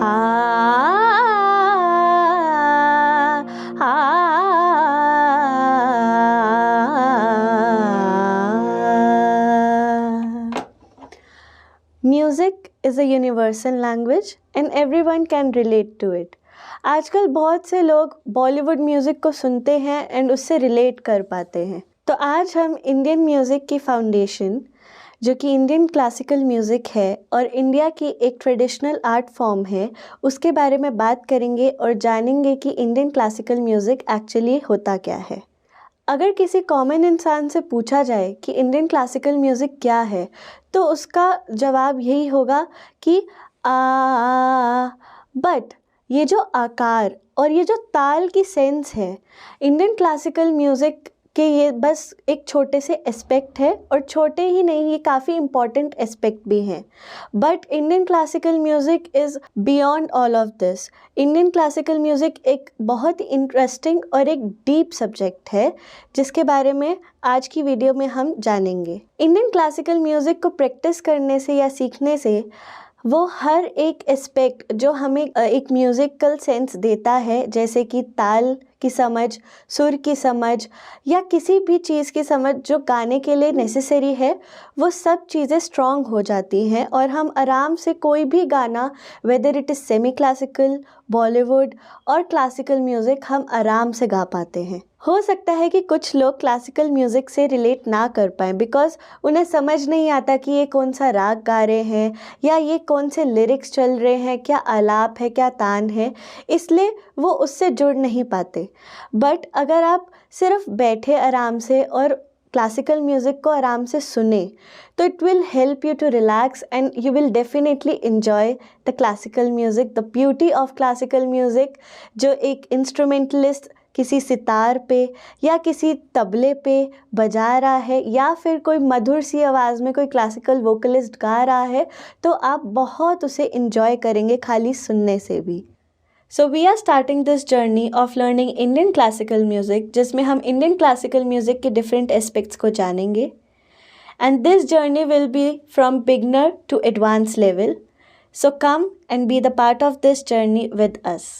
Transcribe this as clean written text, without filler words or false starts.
Music is a universal language and everyone can relate to it. आजकल बहुत से लोग बॉलीवुड म्यूज़िक को सुनते हैं एंड उससे रिलेट कर पाते हैं। तो आज हम इंडियन म्यूज़िक की फाउंडेशन, जो कि इंडियन क्लासिकल म्यूज़िक है और इंडिया की एक ट्रेडिशनल आर्ट फॉर्म है, उसके बारे में बात करेंगे और जानेंगे कि इंडियन क्लासिकल म्यूज़िक एक्चुअली होता क्या है। अगर किसी कॉमन इंसान से पूछा जाए कि इंडियन क्लासिकल म्यूज़िक क्या है, तो उसका जवाब यही होगा कि बट ये जो आकार और ये जो ताल की सेंस है, इंडियन क्लासिकल म्यूज़िक के ये बस एक छोटे से एस्पेक्ट है, और छोटे ही नहीं, ये काफ़ी इम्पॉर्टेंट एस्पेक्ट भी हैं। But Indian classical music is beyond all of this. Indian classical music एक बहुत ही इंटरेस्टिंग और एक डीप सब्जेक्ट है, जिसके बारे में आज की वीडियो में हम जानेंगे। इंडियन क्लासिकल म्यूज़िक को प्रैक्टिस करने से या सीखने से वो हर एक एस्पेक्ट जो हमें एक म्यूज़िकल सेंस देता है, जैसे कि ताल की समझ, सुर की समझ या किसी भी चीज़ की समझ जो गाने के लिए नेसेसरी है, वो सब चीज़ें स्ट्रॉन्ग हो जाती हैं और हम आराम से कोई भी गाना, whether it is semi classical, Bollywood और क्लासिकल म्यूज़िक, हम आराम से गा पाते हैं। हो सकता है कि कुछ लोग क्लासिकल म्यूज़िक से रिलेट ना कर पाएँ बिकॉज़ उन्हें समझ नहीं आता कि ये कौन सा राग गा रहे हैं या ये कौन से लिरिक्स चल रहे हैं, क्या आलाप है, क्या तान है, इसलिए वो उससे जुड़ नहीं पाते। बट अगर आप सिर्फ बैठे आराम से और क्लासिकल म्यूज़िक को आराम से सुने, तो it will help you to relax and you will definitely enjoy the classical music, the beauty of classical music, जो एक इंस्ट्रूमेंटलिस्ट किसी सितार पे या किसी तबले पे बजा रहा है या फिर कोई मधुर सी आवाज़ में कोई क्लासिकल वोकलिस्ट गा रहा है, तो आप बहुत उसे इन्जॉय करेंगे खाली सुनने से भी। So we are starting this journey of learning Indian classical music, जिसमें हम Indian classical music के different aspects को जानेंगे, and this journey will be from beginner to advanced level. So come and be the part of this journey with us.